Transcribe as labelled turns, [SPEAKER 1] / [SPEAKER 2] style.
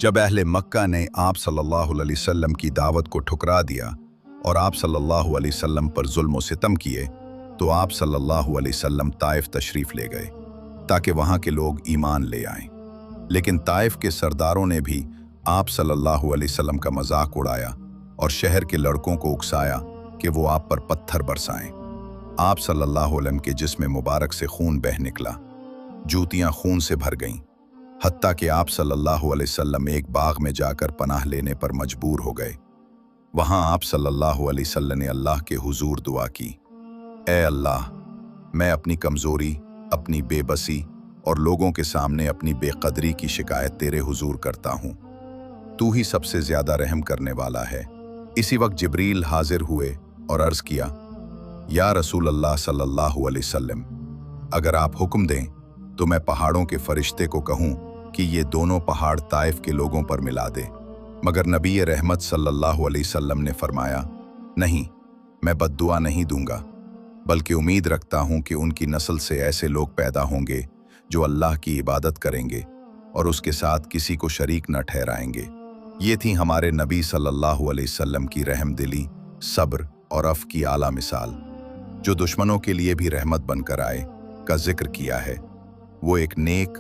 [SPEAKER 1] जब अहले मक्का ने आप सल्लल्लाहु अलैहि वसल्लम की दावत को ठुकरा दिया और आप सल्लल्लाहु अलैहि वसल्लम पर जुल्म व सितम किए, तो आप सल्लल्लाहु अलैहि वसल्लम ताइफ तशरीफ़ ले गए ताकि वहाँ के लोग ईमान ले आएं। लेकिन ताइफ के सरदारों ने भी आप सल्लल्लाहु अलैहि वसल्लम का मजाक उड़ाया और शहर के लड़कों को उकसाया कि वो आप पर पत्थर बरसाएं। आप सल्लल्लाहु अलैहि वसल्लम के जिस्म मुबारक से खून बह निकला, जूतियां खून से भर गईं, हत्ता कि आप सल्लल्लाहु अलैहि वसल्लम एक बाग में जाकर पनाह लेने पर मजबूर हो गए। वहां आप सल्लल्लाहु अलैहि वसल्लम ने अल्लाह के हुजूर दुआ की, ए अल्लाह, मैं अपनी कमज़ोरी, अपनी बेबसी और लोगों के सामने अपनी बेकदरी की शिकायत तेरे हुजूर करता हूँ। तू ही सबसे ज़्यादा रहम करने वाला है। इसी वक्त जिब्रील हाजिर हुए और अर्ज़ किया, या रसूल अल्लाह सल्लल्लाहु अलैहि वसल्लम, अगर आप हुक्म दें तो मैं पहाड़ों के फरिश्ते को कहूँ कि ये दोनों पहाड़ ताइफ के लोगों पर मिला दे। मगर नबी रहमत सल्लल्लाहु अलैहि वसल्लम ने फरमाया, नहीं, मैं बद्दुआ नहीं दूंगा, बल्कि उम्मीद रखता हूँ कि उनकी नस्ल से ऐसे लोग पैदा होंगे जो अल्लाह की इबादत करेंगे और उसके साथ किसी को शरीक न ठहराएंगे। ये थी हमारे नबी सल्लल्लाहु अलैहि वसल्लम की रहमदिली, सब्र और अफ़ की आला मिसाल, जो दुश्मनों के लिए भी रहमत बनकर आए, का जिक्र किया है। वो एक नेक